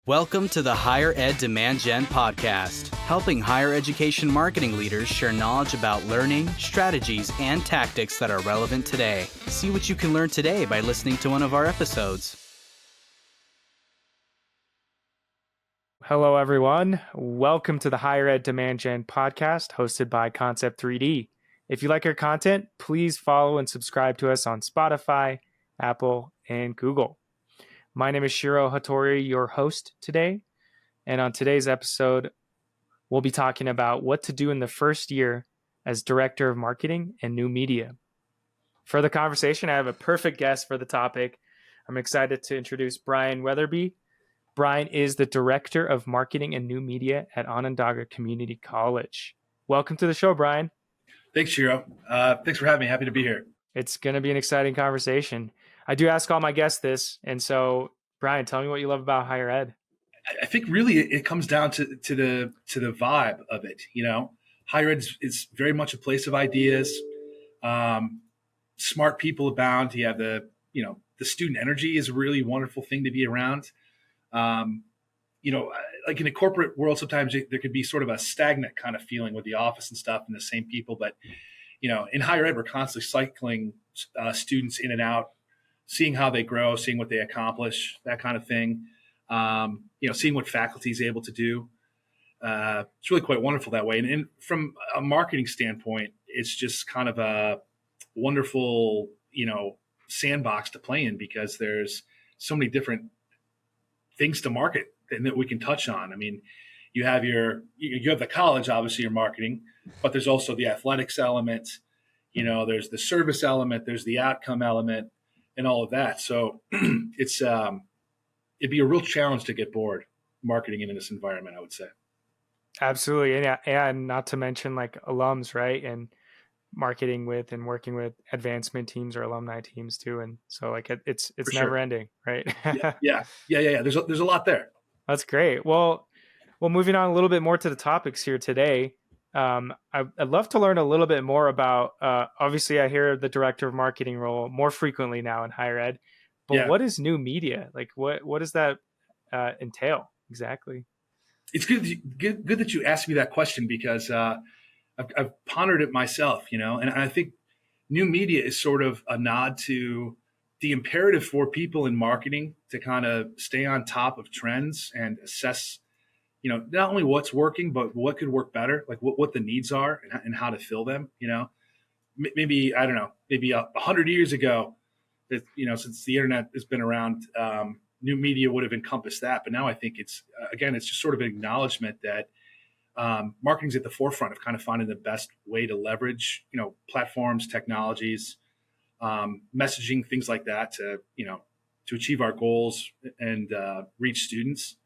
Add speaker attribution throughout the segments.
Speaker 1: Welcome to the Higher Ed Demand Gen podcast, helping higher education marketing leaders share knowledge about learning, strategies, and tactics that are relevant today. See what you can learn today by listening to one of our episodes.
Speaker 2: Hello, everyone. Welcome to the Higher Ed Demand Gen podcast hosted by Concept 3D. If you like our content, please follow and subscribe to us on Spotify, Apple, and Google. My name is Shiro Hattori, your host today. And on today's episode, we'll be talking about what to do in the first year as Director of Marketing and New Media. For the conversation, I have a perfect guest for the topic. I'm excited to introduce Brian Wetherby. Brian is the Director of Marketing and New Media at Onondaga Community College. Welcome to the show, Brian.
Speaker 3: Thanks, Shiro. Thanks for having me. Happy to be here.
Speaker 2: It's going to be an exciting conversation. I do ask all my guests this. And so, Brian, tell me what you love about higher ed.
Speaker 3: I think really it comes down to the vibe of it. You know, higher ed is very much a place of ideas. Smart people abound. You have the student energy is a really wonderful thing to be around. Like in a corporate world, sometimes there could be sort of a stagnant kind of feeling with the office and stuff and the same people. But, in higher ed, we're constantly cycling students in and out, seeing how they grow, seeing what they accomplish, that kind of thing. Seeing what faculty is able to do. It's really quite wonderful that way. And from a marketing standpoint, it's just kind of a wonderful, sandbox to play in because there's so many different things to market and that we can touch on. I mean, you have the college, obviously, your marketing, but there's also the athletics element, there's the service element, there's the outcome element and all of that. So it'd be a real challenge to get bored marketing in this environment, I would say. Absolutely.
Speaker 2: And not to mention like alums, right? And marketing with and working with advancement teams or alumni teams too. And so like it's never ending, right?
Speaker 3: Yeah. There's a lot there.
Speaker 2: That's great. Well, moving on a little bit more to the topics here today. I'd love to learn a little bit more about, obviously I hear the director of marketing role more frequently now in higher ed, but What is new media? Like what does that entail exactly?
Speaker 3: It's good that you asked me that question because I've pondered it myself, and I think new media is sort of a nod to the imperative for people in marketing to kind of stay on top of trends and assess, not only what's working, but what could work better, like what the needs are and how to fill them, maybe, I don't know, maybe 100 years ago that, since the internet has been around, new media would have encompassed that. But now I think it's just sort of an acknowledgement that marketing's at the forefront of kind of finding the best way to leverage, platforms, technologies, messaging, things like that to achieve our goals and reach students.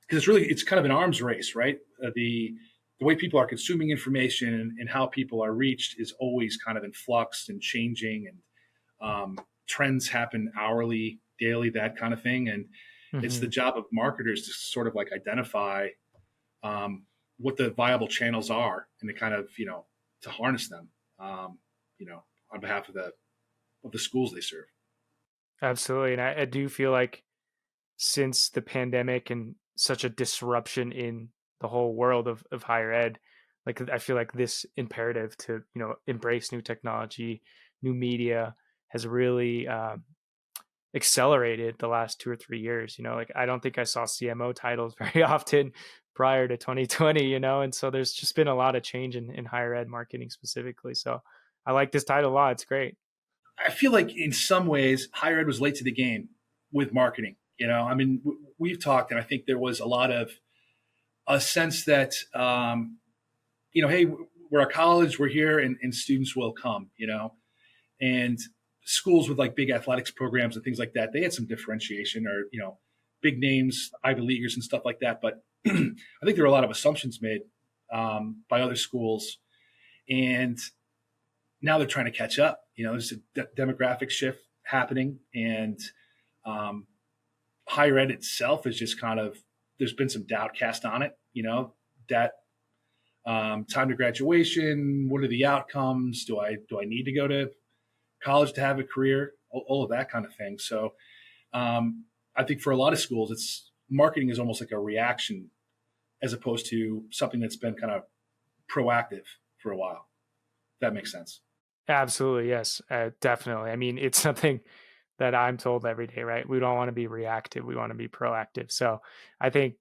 Speaker 3: Because it's kind of an arms race, right? The way people are consuming information and how people are reached is always kind of in flux and changing, and trends happen hourly, daily, that kind of thing. And It's the job of marketers to sort of like identify what the viable channels are and to kind of, to harness them, on behalf of the schools they serve.
Speaker 2: Absolutely. And I do feel like since the pandemic and such a disruption in the whole world of higher ed, like I feel like this imperative to, embrace new technology, new media has really accelerated the last 2 or 3 years. Like I don't think I saw CMO titles very often prior to 2020, and so there's just been a lot of change in higher ed marketing specifically. So I like this title a lot. It's great.
Speaker 3: I feel like in some ways higher ed was late to the game with marketing. I mean, we've talked, and I think there was a lot of a sense that, hey, we're a college, we're here, and students will come, and schools with like big athletics programs and things like that, they had some differentiation or, big names, Ivy Leaguers and stuff like that. But I think there were a lot of assumptions made by other schools, and now they're trying to catch up. There's a demographic shift happening, and higher ed itself is just kind of, there's been some doubt cast on it, that time to graduation, what are the outcomes? Do I need to go to college to have a career? All of that kind of thing. So I think for a lot of schools, it's marketing is almost like a reaction as opposed to something that's been kind of proactive for a while. If that makes sense.
Speaker 2: Absolutely. Yes, definitely. I mean, it's something that I'm told every day, right? We don't want to be reactive. We want to be proactive. So I think,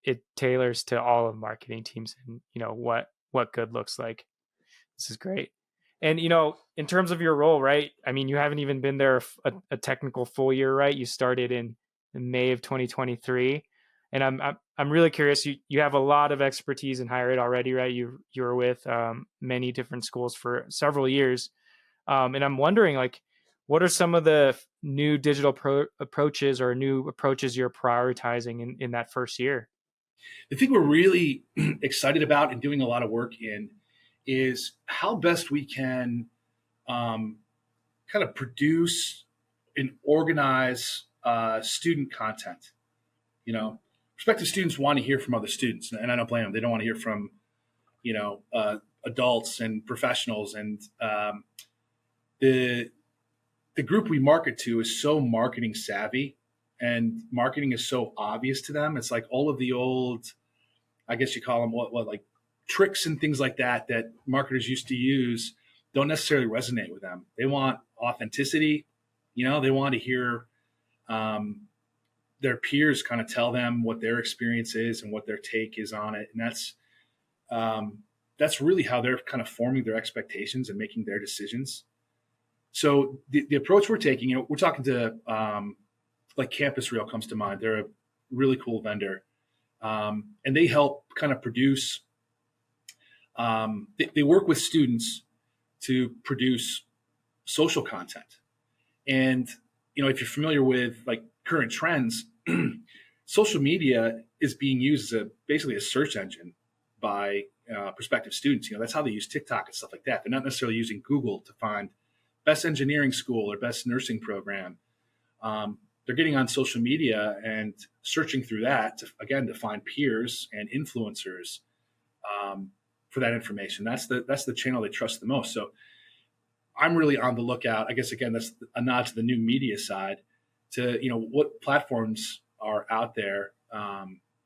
Speaker 2: it tailors to all of marketing teams and, what good looks like. This is great. And, in terms of your role, right? I mean, you haven't even been there a technical full year, right? You started in May of 2023. And I'm really curious. You have a lot of expertise in higher ed already, right? You were with many different schools for several years. And I'm wondering, like, what are some of the new digital approaches or new approaches you're prioritizing in that first year?
Speaker 3: The thing we're really excited about and doing a lot of work in is how best we can kind of produce and organize student content. Prospective students want to hear from other students, and I don't blame them. They don't want to hear from, adults and professionals. And the group we market to is so marketing savvy, and marketing is so obvious to them. It's like all of the old, I guess you call them what like tricks and things like that marketers used to use don't necessarily resonate with them. They want authenticity. They want to hear their peers kind of tell them what their experience is and what their take is on it. And that's really how they're kind of forming their expectations and making their decisions. So the approach we're taking, we're talking to like Campus Rail comes to mind. They're a really cool vendor. And they help kind of produce, they work with students to produce social content. And, if you're familiar with like current trends, social media is being used as basically a search engine by prospective students. That's how they use TikTok and stuff like that. They're not necessarily using Google to find best engineering school or best nursing program. They're getting on social media and searching through that to find peers and influencers for that information. That's the channel they trust the most. So I'm really on the lookout. I guess, again, that's a nod to the new media side to, what platforms are out there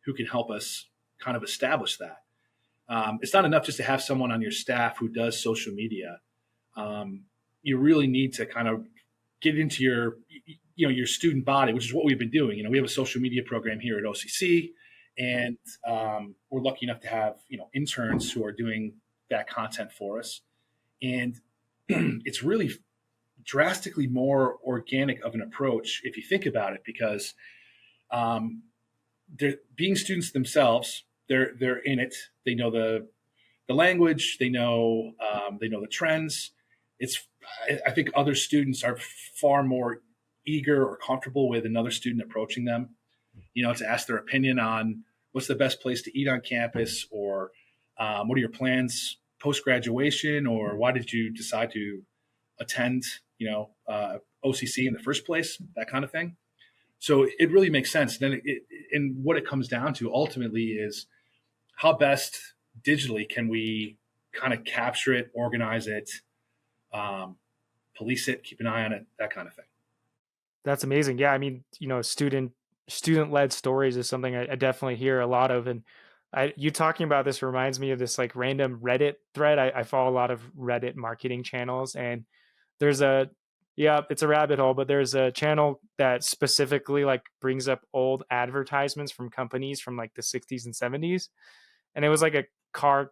Speaker 3: who can help us kind of establish that. It's not enough just to have someone on your staff who does social media. You really need to kind of get into your student body, which is what we've been doing. We have a social media program here at OCC, and we're lucky enough to have, interns who are doing that content for us. And it's really drastically more organic of an approach if you think about it, because they're being students themselves. They're in it. They know the language. They know the trends. I think other students are far more eager or comfortable with another student approaching them, to ask their opinion on what's the best place to eat on campus, or what are your plans post-graduation, or why did you decide to attend, OCC in the first place, that kind of thing. So it really makes sense. Then and what it comes down to ultimately is how best digitally can we kind of capture it, organize it, police it, keep an eye on it, that kind of thing.
Speaker 2: That's amazing. Yeah, I mean, student-led stories is something I definitely hear a lot of. And you talking about this reminds me of this like random Reddit thread. I follow a lot of Reddit marketing channels, and there's it's a rabbit hole, but there's a channel that specifically like brings up old advertisements from companies from like the 60s and 70s. And it was like a car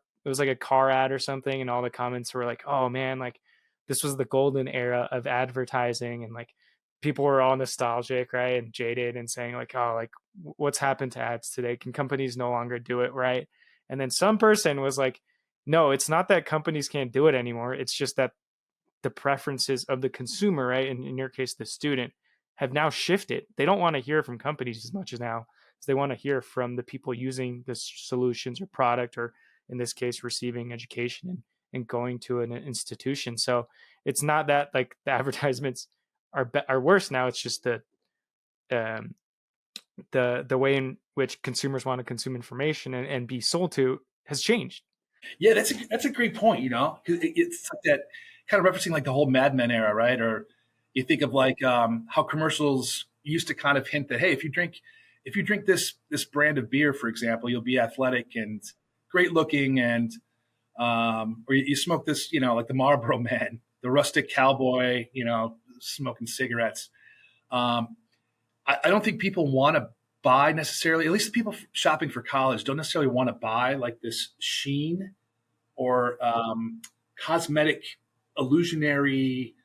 Speaker 2: ad or something. And all the comments were like, oh man, like this was the golden era of advertising. And like people were all nostalgic, right? And jaded, and saying like, oh, like what's happened to ads today? Can companies no longer do it right? And then some person was like, no, it's not that companies can't do it anymore. It's just that the preferences of the consumer, right? And in your case, the student, have now shifted. They don't want to hear from companies as much as now as they want to hear from the people using the solutions or product, or in this case, receiving education and going to an institution. So it's not that like the advertisements are worse now. It's just the way in which consumers want to consume information and be sold to has changed.
Speaker 3: Yeah, that's a great point. It's like that kind of referencing like the whole Mad Men era, right? Or you think of like how commercials used to kind of hint that, hey, if if you drink this brand of beer, for example, you'll be athletic and great looking, and or you smoke this, like the Marlboro Man, the rustic cowboy, smoking cigarettes. I don't think people want to buy necessarily, at least the people shopping for college don't necessarily want to buy like this sheen or cosmetic, illusionary,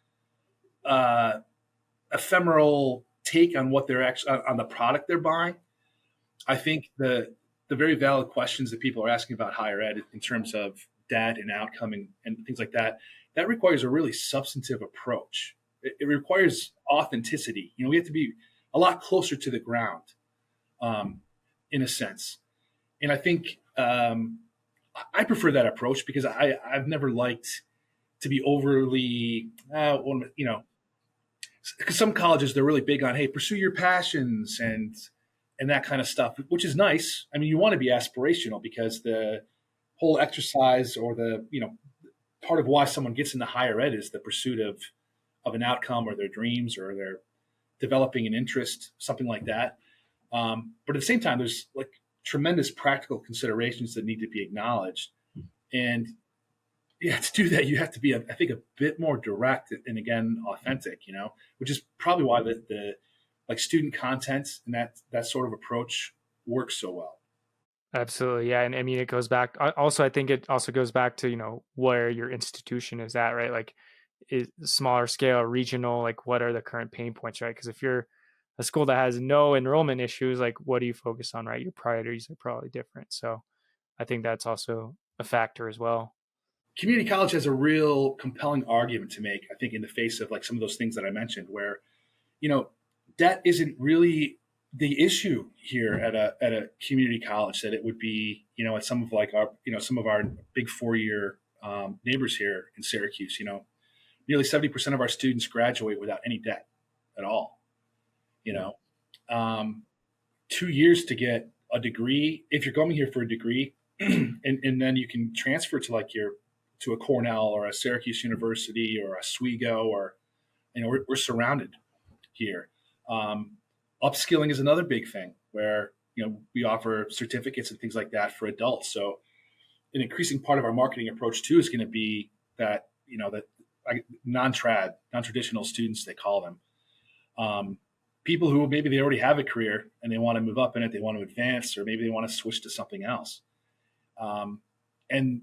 Speaker 3: ephemeral take on what they're actually on the product they're buying. I think the very valid questions that people are asking about higher ed in terms of debt and outcome and things like that, that requires a really substantive approach. It requires authenticity. We have to be a lot closer to the ground, in a sense. And I think I prefer that approach because I've never liked to be overly, because some colleges, they're really big on, hey, pursue your passions and that kind of stuff, which is nice. I mean, you want to be aspirational because the whole exercise or the, part of why someone gets into higher ed is the pursuit of an outcome or their dreams or their developing an interest, something like that. But at the same time, there's like tremendous practical considerations that need to be acknowledged. And yeah, to do that, you have to be, I think, a bit more direct and again, authentic, which is probably why the like student content and that sort of approach works so well.
Speaker 2: Absolutely. Yeah. And I mean, it goes back also, I think it also goes back to, where your institution is at, right? Like is smaller scale, regional, like what are the current pain points, right? Because if you're a school that has no enrollment issues, like what do you focus on, right? Your priorities are probably different. So I think that's also a factor as well.
Speaker 3: Community college has a real compelling argument to make, I think, in the face of like some of those things that I mentioned, where, debt isn't really the issue here at a community college that it would be, at some of like our, some of our big 4-year neighbors here in Syracuse. Nearly 70% of our students graduate without any debt at all. 2 years to get a degree, if you're coming here for a degree, and then you can transfer to like to a Cornell or a Syracuse University or a Oswego, or we're surrounded here. Upskilling is another big thing where we offer certificates and things like that for adults. So an increasing part of our marketing approach too is going to be that that non-traditional students, they call them, people who maybe they already have a career and they want to move up in it, they want to advance, or maybe they want to switch to something else. And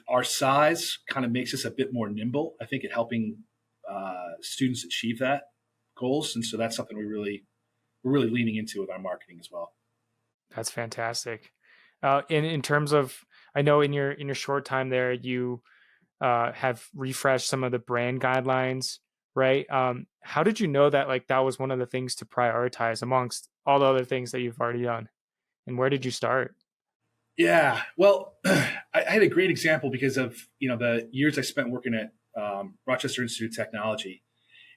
Speaker 3: our size kind of makes us a bit more nimble, I think, at helping students achieve that goals. And so that's something we're really leaning into with our marketing as well.
Speaker 2: That's fantastic. In terms of, I know in your short time there, you have refreshed some of the brand guidelines, right? How did you know that like that was one of the things to prioritize amongst all the other things that you've already done? And where did you start?
Speaker 3: Yeah, well, I had a great example because of the years I spent working at Rochester Institute of Technology,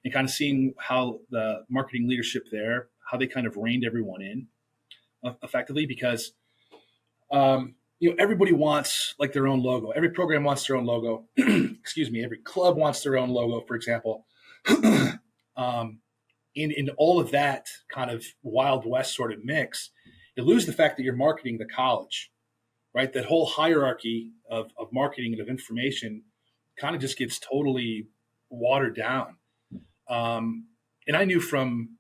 Speaker 3: and kind of seeing how the marketing leadership there, how they kind of reined everyone in effectively, because everybody wants like their own logo. Every program wants their own logo. Excuse me. Every club wants their own logo, for example. In all of that kind of Wild West sort of mix, you lose the fact that you're marketing the college, right? That whole hierarchy of marketing and of information kind of just gets totally watered down. And I knew from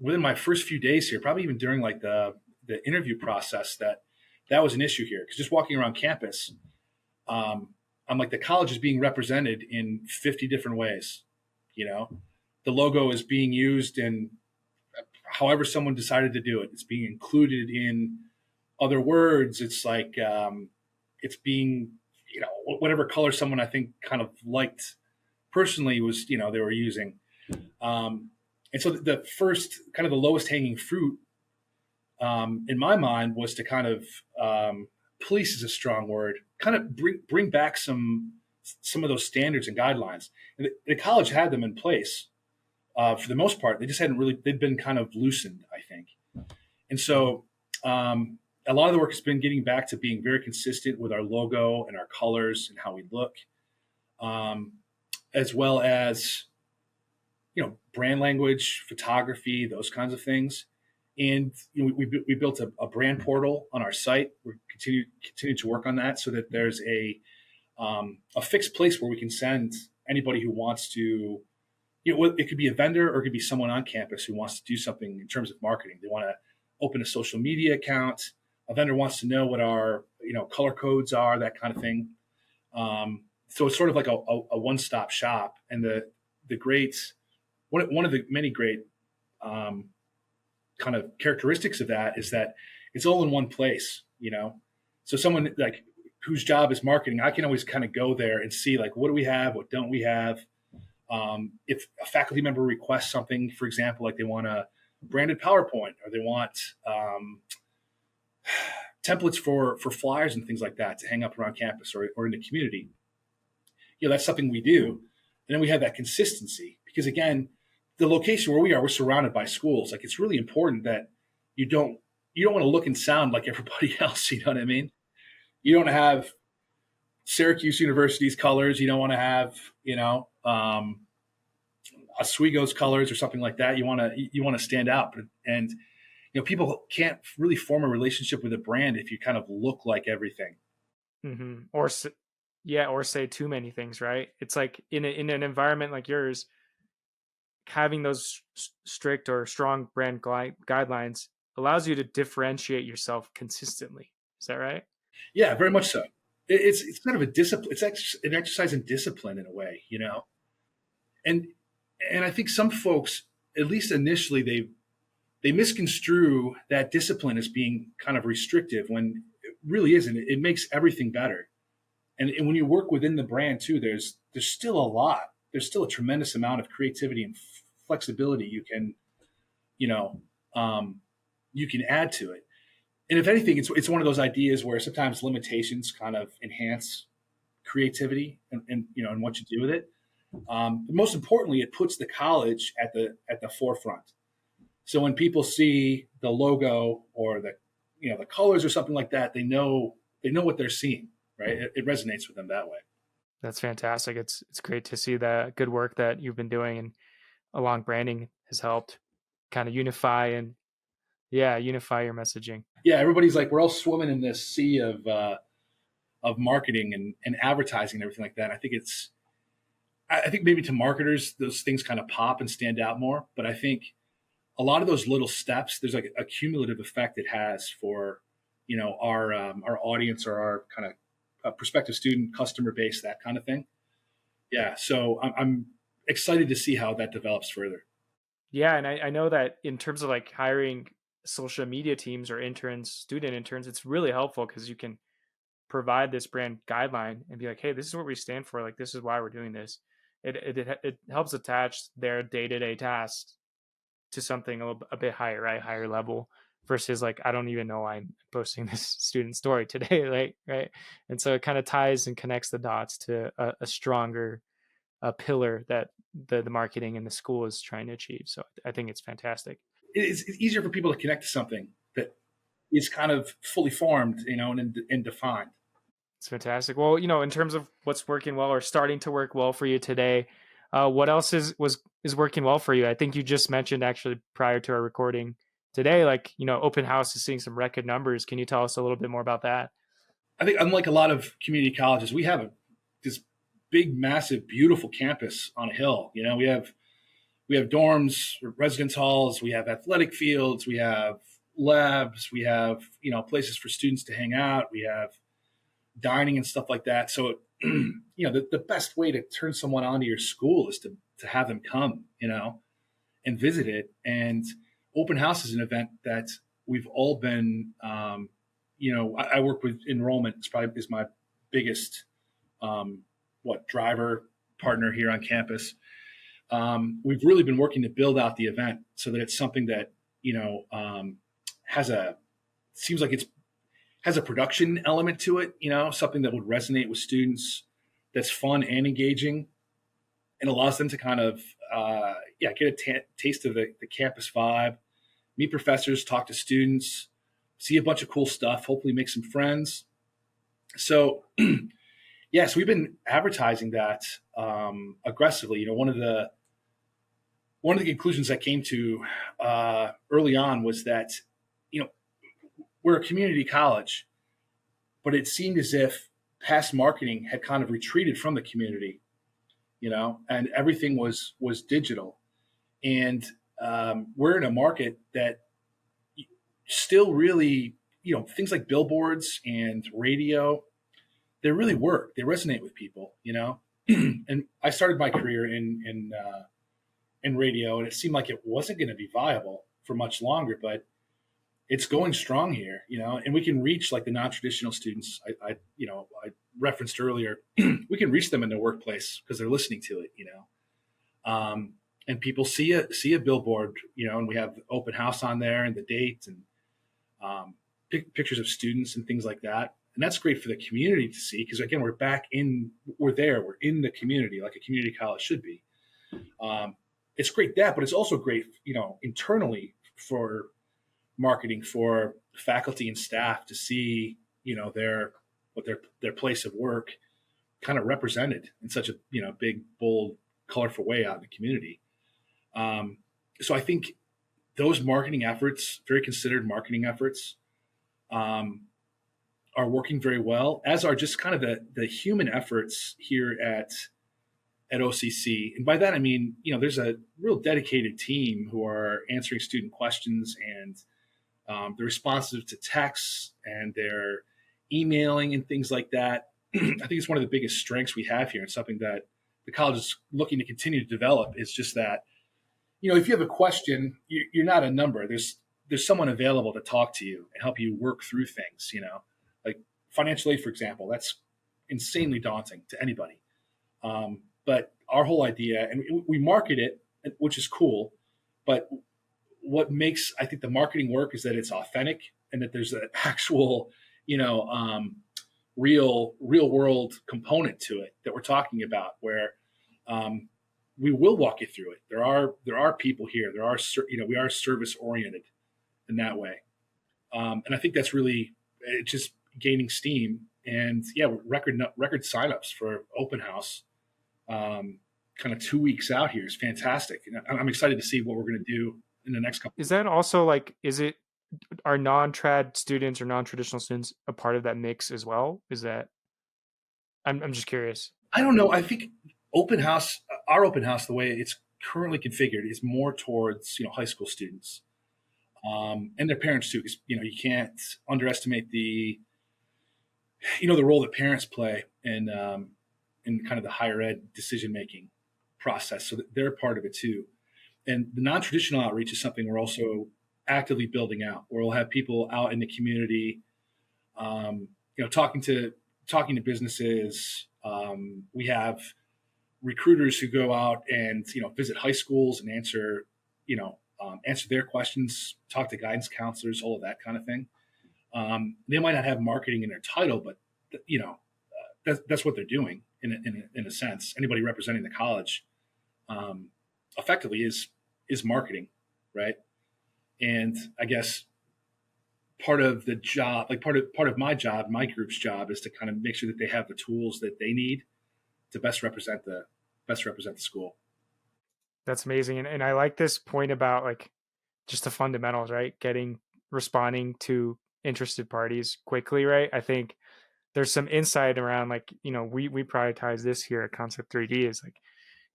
Speaker 3: within my first few days here, probably even during like the interview process, that was an issue here. Because just walking around campus, I'm like, the college is being represented in 50 different ways. The logo is being used in however someone decided to do it. It's being included in other words. It's like it's being, whatever color someone I think kind of liked personally was, they were using. And so the first kind of the lowest hanging fruit in my mind was to kind of police is a strong word, kind of bring back some of those standards and guidelines. And the college had them in place for the most part. They just hadn't really, they'd been kind of loosened, I think. And so a lot of the work has been getting back to being very consistent with our logo and our colors and how we look, as well as, brand language, photography, those kinds of things. And we built a brand portal on our site. We're continue to work on that so that there's a fixed place where we can send anybody who wants to. It could be a vendor or it could be someone on campus who wants to do something in terms of marketing. They want to open a social media account. A vendor wants to know what our color codes are, that kind of thing. So it's sort of like a one-stop shop. And the great one of the many great kind of characteristics of that is that it's all in one place. So someone like whose job is marketing, I can always kind of go there and see like what do we have, what don't we have. If a faculty member requests something, for example, like they want a branded PowerPoint or they want templates for flyers and things like that to hang up around campus or in the community, that's something we do. And then we have that consistency because, again, the location where we are, we're surrounded by schools. Like it's really important that you don't want to look and sound like everybody else. You know what I mean? You don't have Syracuse University's colors. You don't want to have, Oswego's colors or something like that. You want to stand out, and people can't really form a relationship with a brand if you kind of look like everything.
Speaker 2: Mm-hmm. Or say too many things, right? It's like in an environment like yours, having those strict or strong brand guidelines allows you to differentiate yourself consistently. Is that right?
Speaker 3: Yeah, very much so. It's kind of a discipline. It's an exercise in discipline in a way, and I think some folks, at least initially, they misconstrue that discipline as being kind of restrictive when it really isn't. It makes everything better. And when you work within the brand too, there's still a lot. There's still a tremendous amount of creativity and flexibility you can add to it. And if anything, it's one of those ideas where sometimes limitations kind of enhance creativity and what you do with it. But most importantly, it puts the college at the forefront. So when people see the logo or the colors or something like that, they know what they're seeing, right? It resonates with them that way.
Speaker 2: That's fantastic. It's great to see the good work that you've been doing, and along branding has helped kind of unify your messaging.
Speaker 3: Yeah, everybody's like, we're all swimming in this sea of marketing and advertising and everything like that. I think maybe to marketers, those things kind of pop and stand out more. But I think a lot of those little steps, there's like a cumulative effect it has for, our audience or our kind of prospective student customer base, that kind of thing. Yeah. So I'm excited to see how that develops further.
Speaker 2: Yeah. And I know that in terms of like hiring social media teams or student interns, it's really helpful because you can provide this brand guideline and be like, hey, this is what we stand for. Like, this is why we're doing this. It helps attach their day-to-day tasks to something a bit higher, right? Higher level versus like, I don't even know I'm posting this student story today. Right. And so it kind of ties and connects the dots to a stronger pillar that the marketing and the school is trying to achieve. So I think it's fantastic.
Speaker 3: It's easier for people to connect to something that is kind of fully formed, and defined.
Speaker 2: It's fantastic. Well, in terms of what's working well or starting to work well for you today, what else is working well for you? I think you just mentioned actually prior to our recording today, like, open house is seeing some record numbers. Can you tell us a little bit more about that?
Speaker 3: I think unlike a lot of community colleges, we have this big, massive, beautiful campus on a hill. We have dorms, residence halls, we have athletic fields, we have labs, we have, places for students to hang out, we have dining and stuff like that. So, the best way to turn someone onto your school is to have them come, and visit it. And open house is an event that we've all been, I work with enrollment. Is my biggest, driver partner here on campus. We've really been working to build out the event so that it's something that, seems like it's has a production element to it, something that would resonate with students, that's fun and engaging, and allows them to kind of, get a taste of the campus vibe, meet professors, talk to students, see a bunch of cool stuff, hopefully make some friends. So, yes, we've been advertising that aggressively. One of the one of the conclusions I came to early on was that, you know, we're a community college, but it seemed as if past marketing had kind of retreated from the community, and everything was digital. And we're in a market that still really, things like billboards and radio, they really work. They resonate with people, and I started my career in radio, and it seemed like it wasn't going to be viable for much longer, but it's going strong here, and we can reach like the non-traditional students I referenced earlier. We can reach them in their workplace because they're listening to it, and people see a billboard, and we have the open house on there and the date and pictures of students and things like that. And that's great for the community to see because, again, we're in the community like a community college should be. It's great that, but it's also great, internally for marketing, for faculty and staff to see, their place of work kind of represented in such a, big, bold, colorful way out in the community. So I think those marketing efforts, very considered marketing efforts, are working very well, as are just kind of the human efforts here at OCC. And by that, I mean, there's a real dedicated team who are answering student questions, and they're responsive to texts, and they're emailing and things like that. I think it's one of the biggest strengths we have here, and something that the college is looking to continue to develop. Is just that, if you have a question, you're not a number. There's someone available to talk to you and help you work through things, like financial aid, for example. That's insanely daunting to anybody. But our whole idea, and we market it, which is cool, but what makes, I think, the marketing work is that it's authentic and that there's an actual, real world component to it that we're talking about, where we will walk you through it. There are people here. We are service oriented in that way. And I think that's really, it's just gaining steam. And yeah, record signups for open house, kind of 2 weeks out here is fantastic. And I'm excited to see what we're going to do in the next couple.
Speaker 2: Is that also like, are non-trad students or non-traditional students a part of that mix as well? Is that, I'm just curious.
Speaker 3: I don't know. I think our open house, the way it's currently configured, is more towards, high school students, and their parents too. Because, you can't underestimate the role that parents play in kind of the higher ed decision-making process. So they're part of it too. And the non-traditional outreach is something we're also actively building out, where we'll have people out in the community, talking to businesses. We have recruiters who go out and, visit high schools and answer their questions, talk to guidance counselors, all of that kind of thing. They might not have marketing in their title, but that's what they're doing in a sense. Anybody representing the college effectively is marketing, right? And I guess part of the job, like part of my job, my group's job, is to kind of make sure that they have the tools that they need to best represent the school.
Speaker 2: That's amazing. And I like this point about like just the fundamentals, right? Responding to interested parties quickly, right? I think there's some insight around like, we prioritize this here at Concept 3D is like,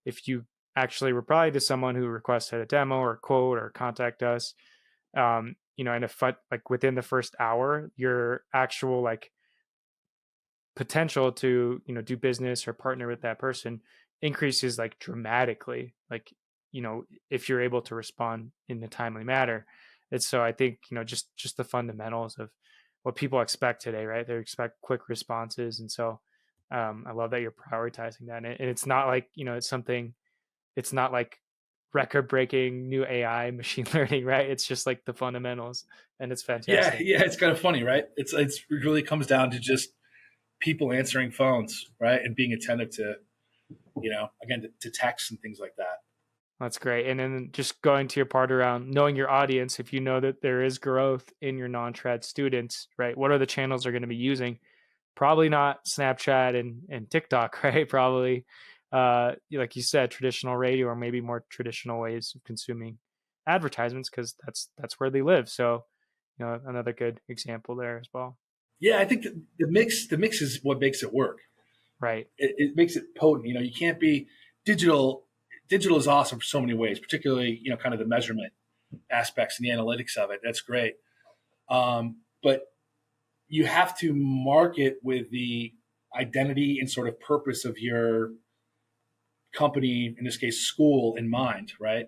Speaker 2: if you actually reply to someone who requested a demo or a quote or contact us, and like within the first hour, your actual like potential to, do business or partner with that person increases like dramatically, like, if you're able to respond in a timely manner. And so I think, just the fundamentals of what people expect today, right? They expect quick responses. And so I love that you're prioritizing that. And it's not like, it's not like record breaking new AI machine learning, right? It's just like the fundamentals, and it's fantastic.
Speaker 3: Yeah. It's kind of funny, right? It really comes down to just people answering phones, right? And being attentive to, again, to texts and things like that.
Speaker 2: That's great. And then just going to your part around knowing your audience, if you know that there is growth in your non-trad students, right? What are the channels they're going to be using? Probably not Snapchat and TikTok, right? Probably like you said, traditional radio or maybe more traditional ways of consuming advertisements, because that's where they live. So, another good example there as well.
Speaker 3: Yeah, I think the mix is what makes it work.
Speaker 2: Right.
Speaker 3: It makes it potent. You can't be digital. Digital is awesome for so many ways, particularly kind of the measurement aspects and the analytics of it. That's great. But you have to market with the identity and sort of purpose of your company, in this case, school, in mind, right?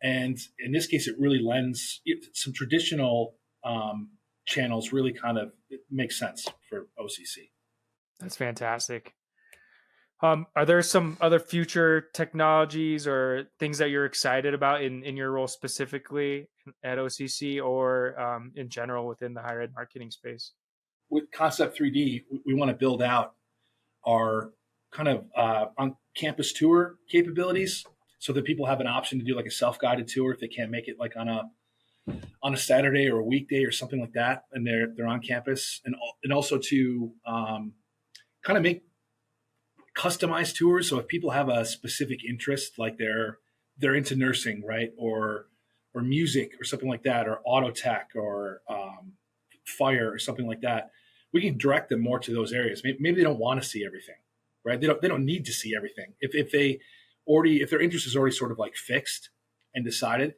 Speaker 3: And in this case, it really lends some traditional channels really kind of make sense for OCC.
Speaker 2: That's fantastic. Are there some other future technologies or things that you're excited about in your role specifically at OCC, or in general within the higher ed marketing space?
Speaker 3: With Concept 3D, we want to build out our kind of on-campus tour capabilities so that people have an option to do like a self-guided tour if they can't make it like on a Saturday or a weekday or something like that, and they're on campus, and also to kind of make customized tours. So if people have a specific interest, like they're into nursing, right, or music or something like that, or auto tech or fire or something like that, we can direct them more to those areas. Maybe they don't want to see everything, right? They don't need to see everything. If their interest is already sort of like fixed and decided,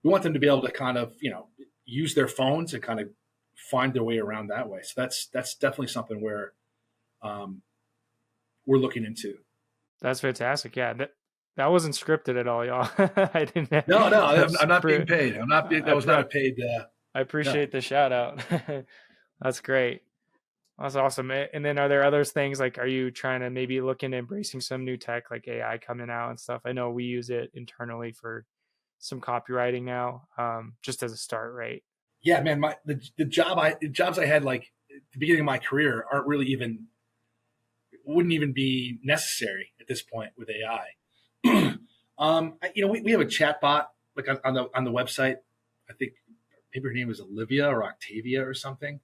Speaker 3: we want them to be able to kind of use their phones and kind of find their way around that way. So that's definitely something where we're looking into.
Speaker 2: That's fantastic. Yeah, that wasn't scripted at all, y'all. I didn't.
Speaker 3: No, I'm not being paid. That was not a paid.
Speaker 2: I appreciate the shout out. That's great. That's awesome. And then are there other things, like, are you trying to maybe look into embracing some new tech like AI coming out and stuff? I know we use it internally for some copywriting now, just as a start, right?
Speaker 3: Yeah, man, the jobs I had like at the beginning of my career wouldn't even be necessary at this point with AI. We have a chat bot like on the website. I think maybe her name was Olivia or Octavia or something.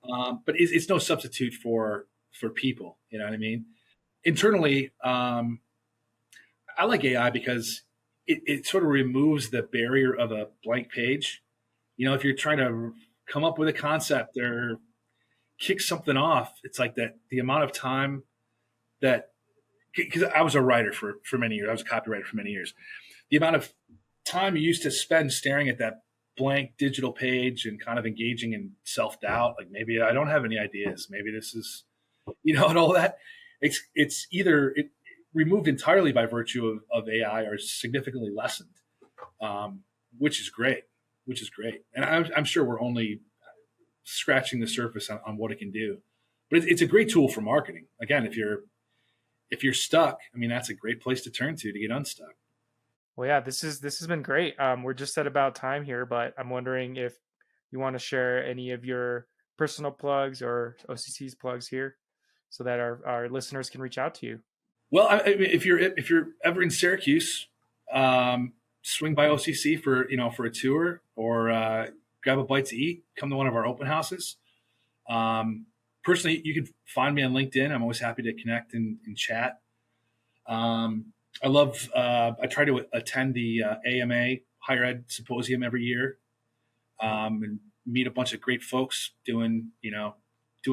Speaker 3: But it's no substitute for people. You know what I mean? Internally, I like AI because it sort of removes the barrier of a blank page. If you're trying to come up with a concept or kick something off, it's like that the amount of time that, because I was a writer for many years, I was a copywriter for many years, the amount of time you used to spend staring at that blank digital page and kind of engaging in self-doubt, like maybe I don't have any ideas, maybe this is, and all that, it's either removed entirely by virtue of AI or significantly lessened, which is great. And I'm sure we're only scratching the surface on what it can do, but it's a great tool for marketing. Again, if you're stuck, I mean, that's a great place to turn to get unstuck.
Speaker 2: Well, yeah, this has been great. We're just at about time here, but I'm wondering if you want to share any of your personal plugs or OCC's plugs here, so that our listeners can reach out to you.
Speaker 3: Well, I mean, if you're ever in Syracuse, swing by OCC for a tour, or grab a bite to eat. Come to one of our open houses. Personally, you can find me on LinkedIn. I'm always happy to connect and chat. I try to attend the AMA Higher Ed Symposium every year, and meet a bunch of great folks doing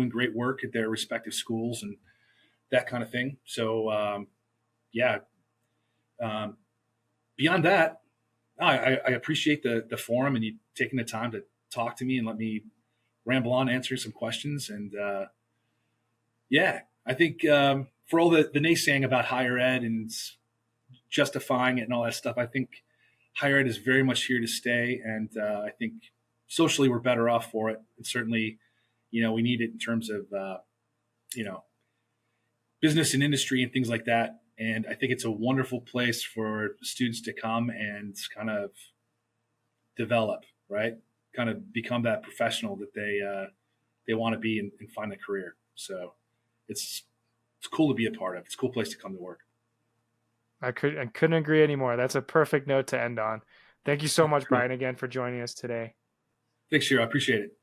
Speaker 3: great work at their respective schools and that kind of thing. So, beyond that, I appreciate the forum and you taking the time to talk to me and let me ramble on, answer some questions. And I think for all the naysaying about higher ed and justifying it and all that stuff, I think higher ed is very much here to stay. And I think socially we're better off for it. And certainly, we need it in terms of, business and industry and things like that. And I think it's a wonderful place for students to come and kind of develop, right? Kind of become that professional that they want to be and find a career. So it's cool to be a part of. It's a cool place to come to work. I
Speaker 2: couldn't agree anymore. That's a perfect note to end on. Thank you so much, Brian, again for joining us today.
Speaker 3: Thanks, Shiro. I appreciate it.